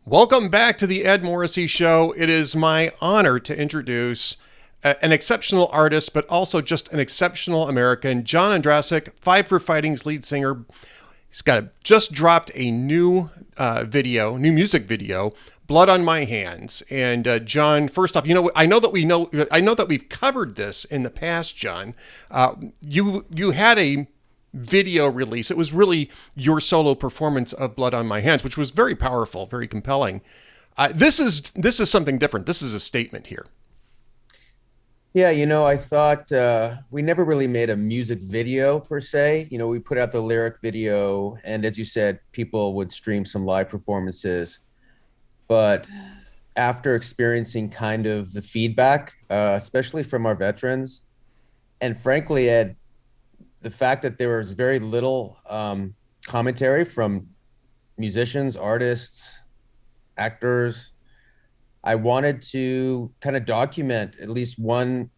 Welcome back to the Ed Morrissey Show. It is my honor to introduce an exceptional artist, but also just an exceptional American, John Ondrasik, Five for Fighting's lead singer. He's just dropped a new new music video, "Blood on My Hands." And John, first off, I know that we've covered this in the past, John. You had a video release. It was really your solo performance of "Blood on My Hands," which was very powerful, very compelling. This is something different. This is a statement here. Yeah, I thought we never really made a music video per se. We put out the lyric video, and as you said, people would stream some live performances. But after experiencing kind of the feedback, especially from our veterans, and frankly, Ed, the fact that there was very little commentary from musicians, artists, actors, I wanted to kind of document at least one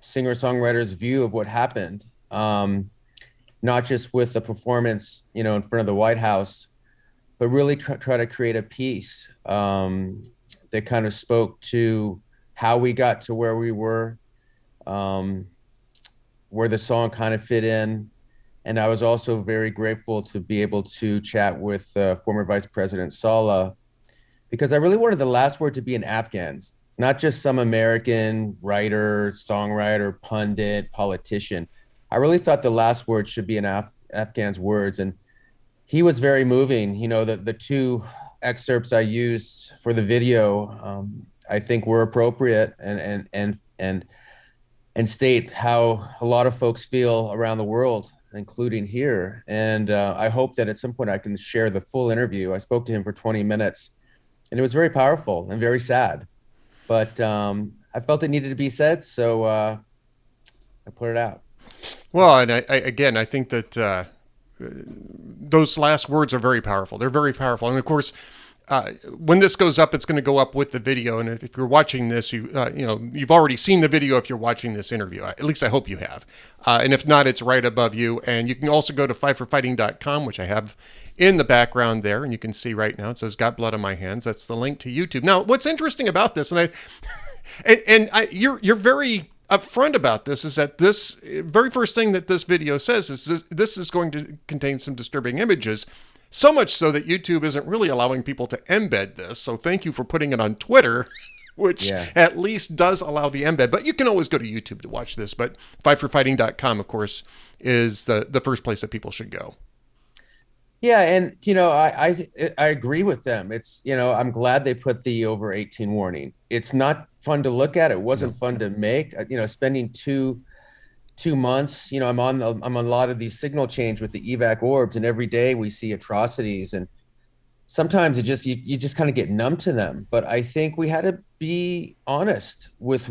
singer-songwriter's view of what happened, not just with the performance, in front of the White House, but really try to create a piece that kind of spoke to how we got to where we were, where the song kind of fit in. And I was also very grateful to be able to chat with former Vice President Saleh, because I really wanted the last word to be in Afghans, not just some American writer, songwriter, pundit, politician. I really thought the last word should be in Afghans' words. And he was very moving. The two excerpts I used for the video, I think were appropriate and state how a lot of folks feel around the world, including here. And I hope that at some point I can share the full interview. I spoke to him for 20 minutes, and it was very powerful and very sad. But I felt it needed to be said, so I put it out. Well, and I think that those last words are very powerful. They're very powerful, and of course, when this goes up, it's going to go up with the video. And if you're watching this, you've already seen the video. If you're watching this interview, at least I hope you have. And if not, it's right above you. And you can also go to fiveforfighting.com, which I have in the background there, and you can see right now it says "Got Blood on My Hands." That's the link to YouTube. Now, what's interesting about this, you're very upfront about this, is that this very first thing that this video says is this is going to contain some disturbing images. So much so that YouTube isn't really allowing people to embed this. So thank you for putting it on Twitter, which at least does allow the embed. But you can always go to YouTube to watch this. But fiveforfighting.com, of course, is the first place that people should go. Yeah, and I agree with them. It's I'm glad they put the over 18 warning. It's not fun to look at. It wasn't fun to make. Spending two months, I'm on a lot of these signal change with the evac orbs, and every day we see atrocities, and sometimes you just kind of get numb to them. But I think we had to be honest with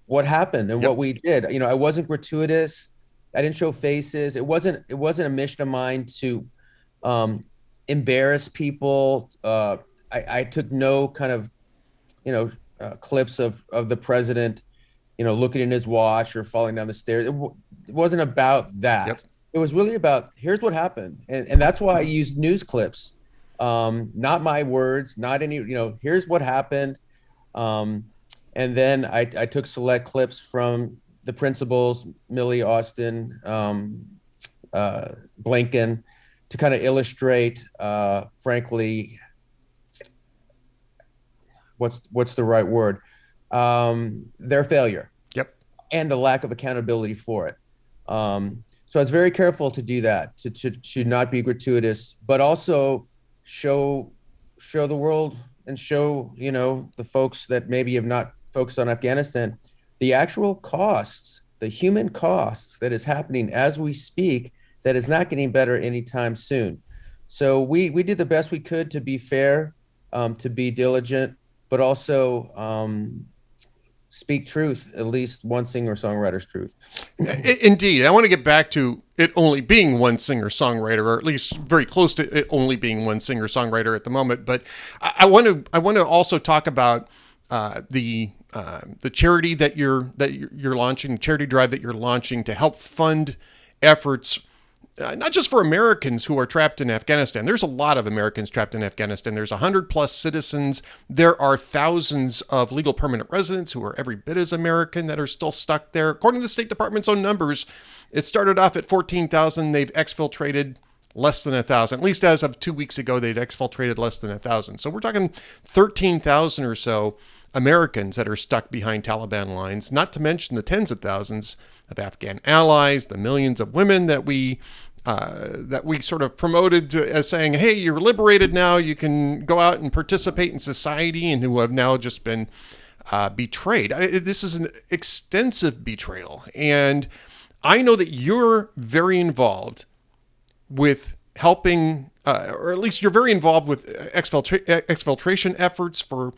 what happened and what we did. I wasn't gratuitous. I didn't show faces. It wasn't a mission of mine to embarrass people. I took no kind of clips of the president looking in his watch or falling down the stairs. It wasn't about that. Yep. It was really about, here's what happened. And that's why I used news clips, not my words, not any, here's what happened. And then I took select clips from the principals, Milley, Austin, Blinken, to kind of illustrate, frankly, what's the right word? Their failure. Yep. And the lack of accountability for it. So I was very careful to do that, to not be gratuitous, but also show the world and show, the folks that maybe have not focused on Afghanistan, the actual costs, the human costs that is happening as we speak, that is not getting better anytime soon. So we did the best we could to be fair, to be diligent, but also speak truth, at least one singer-songwriter's truth. Indeed. I want to get back to it only being one singer-songwriter, or at least very close to it only being one singer-songwriter at the moment. But I want to also talk about the charity that you're launching, the charity drive that you're launching to help fund efforts not just for Americans who are trapped in Afghanistan. There's a lot of Americans trapped in Afghanistan. There's 100+ citizens. There are thousands of legal permanent residents who are every bit as American that are still stuck there. According to the State Department's own numbers, it started off at 14,000. They've exfiltrated less than 1,000. At least as of 2 weeks ago, they'd exfiltrated less than 1,000. So we're talking 13,000 or so Americans that are stuck behind Taliban lines, not to mention the tens of thousands of Afghan allies, the millions of women that we sort of promoted as saying, hey, you're liberated now, you can go out and participate in society, and who have now just been betrayed. This is an extensive betrayal. And I know that you're very involved with helping, or at least you're very involved with exfiltration efforts for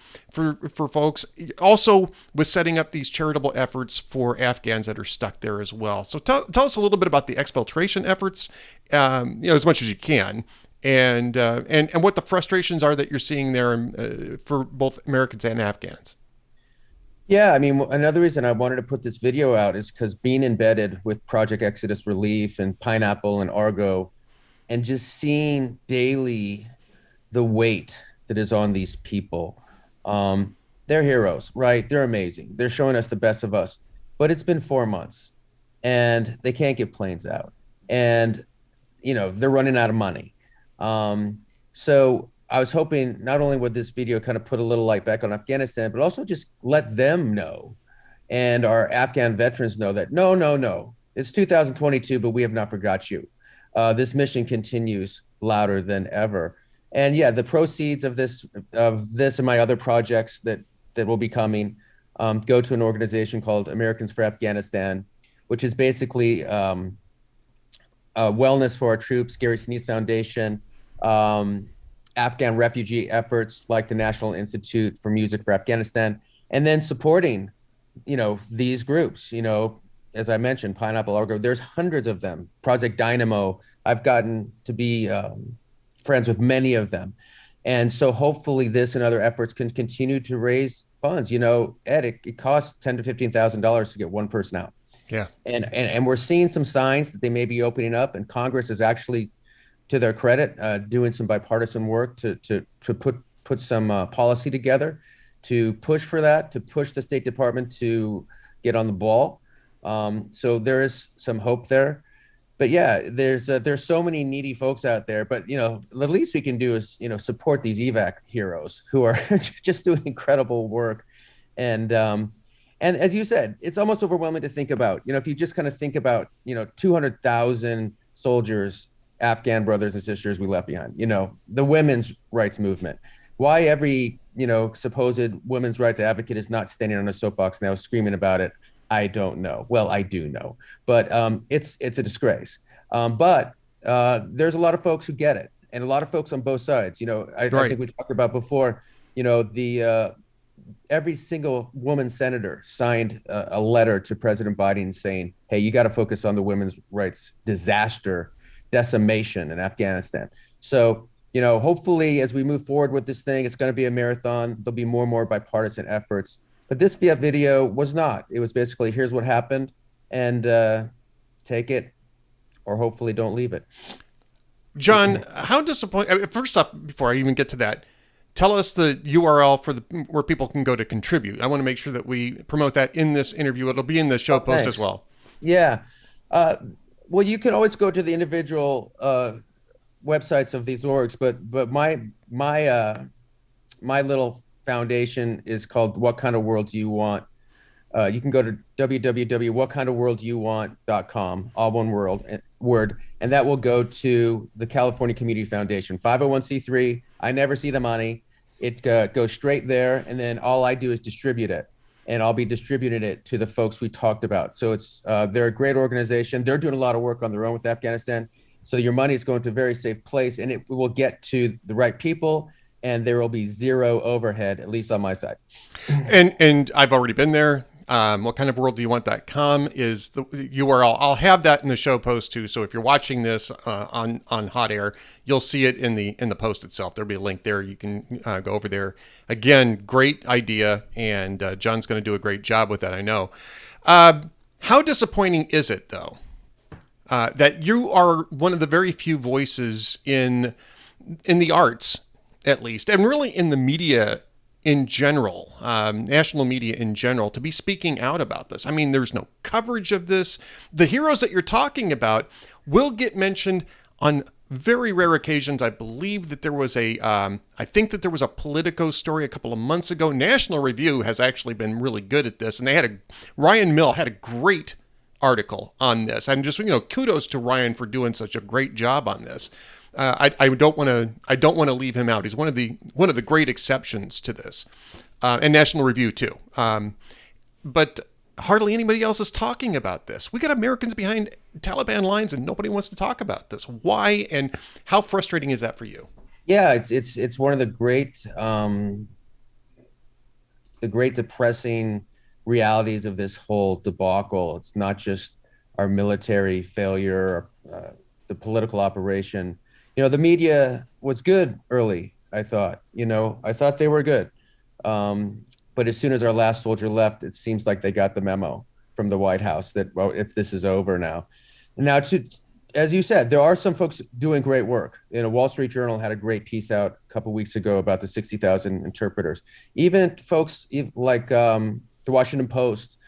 folks, also with setting up these charitable efforts for Afghans that are stuck there as well. So tell us a little bit about the exfiltration efforts, as much as you can, and what the frustrations are that you're seeing there for both Americans and Afghans. Yeah, I mean, another reason I wanted to put this video out is because being embedded with Project Exodus Relief and Pineapple and Argo, and just seeing daily the weight that is on these people. They're heroes, right? They're amazing. They're showing us the best of us. But it's been 4 months and they can't get planes out. And, they're running out of money. So I was hoping not only would this video kind of put a little light back on Afghanistan, but also just let them know, and our Afghan veterans know, that no, it's 2022, but we have not forgot you. This mission continues louder than ever. And yeah, the proceeds of this and my other projects that will be coming go to an organization called Americans for Afghanistan, which is basically wellness for our troops, Gary Sinise Foundation, Afghan refugee efforts like the National Institute for Music for Afghanistan, and then supporting, these groups, as I mentioned, Pineapple Argo, there's hundreds of them. Project Dynamo, I've gotten to be friends with many of them. And so hopefully this and other efforts can continue to raise funds. Ed, it costs $10,000 to $15,000 to get one person out. Yeah. And we're seeing some signs that they may be opening up, and Congress is actually, to their credit, doing some bipartisan work to put some policy together to push for that, to push the State Department to get on the ball. So there is some hope there. But yeah, there's so many needy folks out there. But the least we can do is support these evac heroes who are just doing incredible work. And as you said, it's almost overwhelming to think about. If you just kind of think about 200,000 soldiers, Afghan brothers and sisters we left behind. The women's rights movement. Why every supposed women's rights advocate is not standing on a soapbox now screaming about it, I don't know. Well, I do know, but it's a disgrace. But there's a lot of folks who get it, and a lot of folks on both sides. I think we talked about before. Every single woman senator signed a letter to President Biden saying, "Hey, you got to focus on the women's rights decimation in Afghanistan." So, hopefully as we move forward with this thing, it's going to be a marathon. There'll be more and more bipartisan efforts. But this video was not. It was basically, here's what happened, and take it, or hopefully don't leave it. John, how disappointing. First up, before I even get to that, tell us the URL for where people can go to contribute. I want to make sure that we promote that in this interview. It'll be in the show post as well. Yeah. Well, you can always go to the individual websites of these orgs, but my little foundation is called What Kind of World Do You Want? You can go to www.whatkindofworlddoyouwant.com, all one word, and that will go to the California Community Foundation, 501c3. I never see the money. It goes straight there, and then all I do is distribute it, and I'll be distributing it to the folks we talked about. So they're a great organization. They're doing a lot of work on their own with Afghanistan. So your money is going to a very safe place, and it will get to the right people, and there will be zero overhead, at least on my side. And I've already been there. Whatkindofworlddoyouwant.com is the URL. I'll have that in the show post too. So if you're watching this on hot air, you'll see it in the post itself. There'll be a link there. You can go over there. Again, great idea, and John's going to do a great job with that, I know. How disappointing is it though? that you are one of the very few voices in the arts, at least, and really in the media in general, national media in general, to be speaking out about this. I mean, there's no coverage of this. The heroes that you're talking about will get mentioned on very rare occasions. I believe that there was I think that there was a Politico story a couple of months ago. National Review has actually been really good at this, and Ryan Mill had a great article on this. And just, kudos to Ryan for doing such a great job on this. I don't want to leave him out. He's one of the great exceptions to this, and National Review too. But hardly anybody else is talking about this. We got Americans behind Taliban lines, and nobody wants to talk about this. Why, and how frustrating is that for you? Yeah, it's one of the great depressing realities of this whole debacle. It's not just our military failure, the political operation. The media was good early, I thought. I thought they were good. But as soon as our last soldier left, it seems like they got the memo from the White House that, well, this is over now. Now, as you said, there are some folks doing great work. Wall Street Journal had a great piece out a couple of weeks ago about the 60,000 interpreters. Even folks like the Washington Post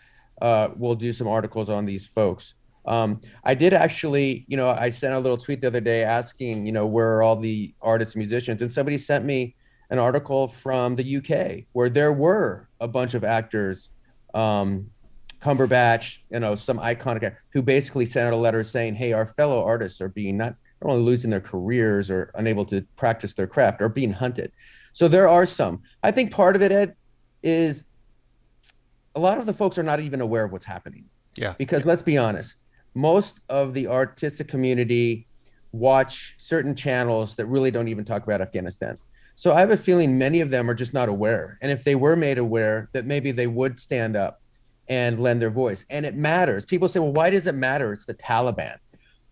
will do some articles on these folks. I did actually, I sent a little tweet the other day asking, where are all the artists and musicians? And somebody sent me an article from the UK where there were a bunch of actors, Cumberbatch, some iconic, who basically sent out a letter saying, hey, our fellow artists are being not only losing their careers or unable to practice their craft, are being hunted. So there are some. I think part of it, Ed, is a lot of the folks are not even aware of what's happening. Yeah. Because let's be honest, most of the artistic community watch certain channels that really don't even talk about Afghanistan. So I have a feeling many of them are just not aware. And if they were made aware, that maybe they would stand up and lend their voice. And it matters. People say, well, why does it matter? It's the Taliban.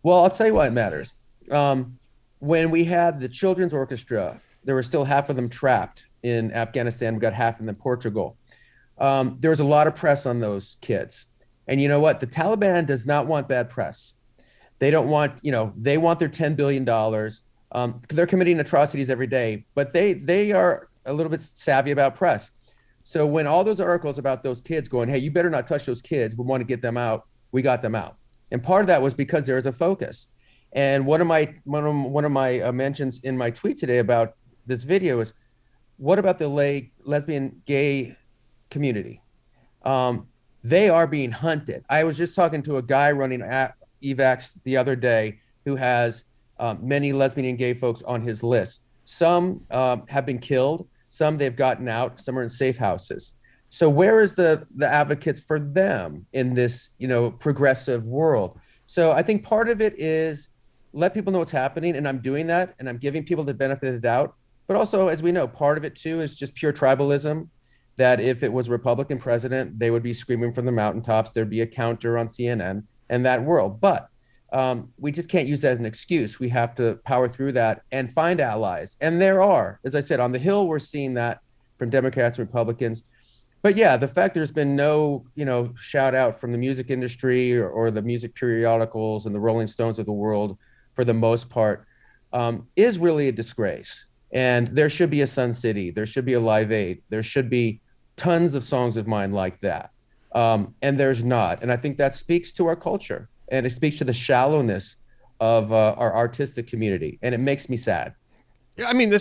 Well, I'll tell you why it matters. When we had the children's orchestra, there were still half of them trapped in Afghanistan. We got half in Portugal. There was a lot of press on those kids. And you know what? The Taliban does not want bad press. They don't want, they want their $10 billion. They're committing atrocities every day, but they are a little bit savvy about press. So when all those articles about those kids going, hey, you better not touch those kids, we want to get them out, we got them out. And part of that was because there was a focus. And one of my mentions in my tweet today about this video is, what about the lesbian, gay community? They are being hunted. I was just talking to a guy running evacs the other day who has many lesbian and gay folks on his list. Some have been killed. Some they've gotten out. Some are in safe houses. So where is the advocates for them in this, progressive world? So I think part of it is let people know what's happening, and I'm doing that, and I'm giving people the benefit of the doubt. But also, as we know, part of it too is just pure tribalism. That if it was a Republican president, they would be screaming from the mountaintops. There'd be a counter on CNN and that world. But we just can't use that as an excuse. We have to power through that and find allies. And there are, as I said, on the Hill, we're seeing that from Democrats and Republicans. But yeah, the fact there's been no, shout out from the music industry or the music periodicals and the Rolling Stones of the world, for the most part, is really a disgrace. And there should be a Sun City. There should be a Live Aid. There should be tons of songs of mine like that. And there's not. And I think that speaks to our culture. And it speaks to the shallowness of our artistic community. And it makes me sad. Yeah, I mean,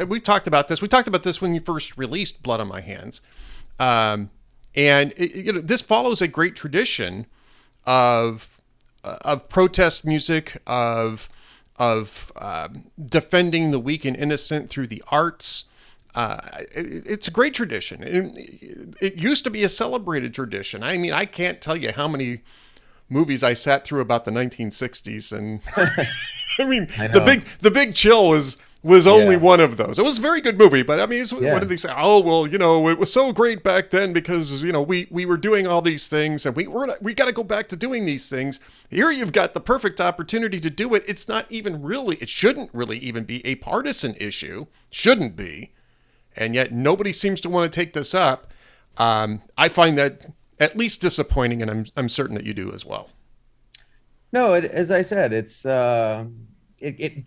we talked about this. We talked about this when you first released Blood on My Hands. And this follows a great tradition of protest music, of defending the weak and innocent through the arts. It's a great tradition. It used to be a celebrated tradition. I mean, I can't tell you how many movies I sat through about the 1960s, and I mean, the Big Chill was only one of those. It was a very good movie, but I mean, what did they say? Oh, well, it was so great back then because, we were doing all these things, and we got to go back to doing these things. Here you've got the perfect opportunity to do it. It's not even really, it shouldn't really even be a partisan issue. Shouldn't be. And yet nobody seems to want to take this up. I find that at least disappointing, and I'm certain that you do as well. No, as I said, it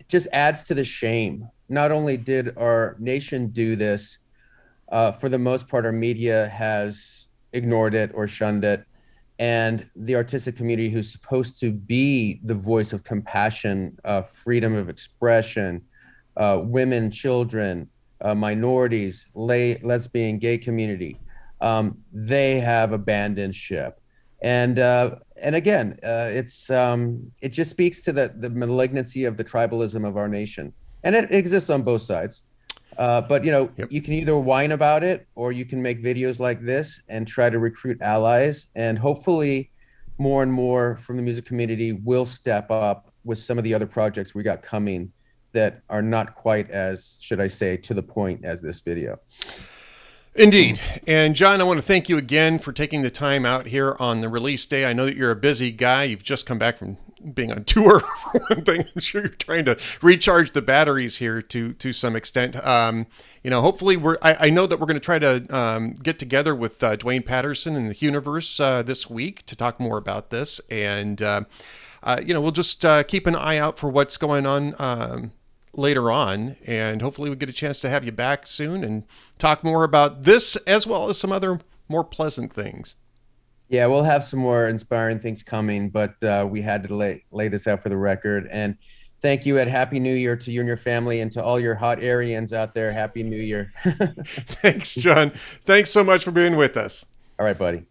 just adds to the shame. Not only did our nation do this, for the most part, our media has ignored it or shunned it. And the artistic community, who's supposed to be the voice of compassion, freedom of expression, women, children, minorities, lesbian, gay community, they have abandoned ship. And again, it just speaks to the malignancy of the tribalism of our nation, and it exists on both sides. But Yep. you can either whine about it or you can make videos like this and try to recruit allies. And hopefully, more and more from the music community will step up with some of the other projects we got coming that are not quite as, should I say, to the point as this video. Indeed. And John, I want to thank you again for taking the time out here on the release day. I know that you're a busy guy. You've just come back from being on tour for one thing. I'm sure you're trying to recharge the batteries here to some extent. Hopefully I know that we're going to try to get together with Dwayne Patterson and the Universe this week to talk more about this. And, we'll just keep an eye out for what's going on later on, and hopefully we get a chance to have you back soon and talk more about this as well as some other more pleasant things. Yeah, we'll have some more inspiring things coming, but we had to lay this out for the record. And thank you, Ed. Happy New Year to you and your family, and to all your hot Aryans out there. Happy New Year. Thanks, John. Thanks so much for being with us. All right, buddy.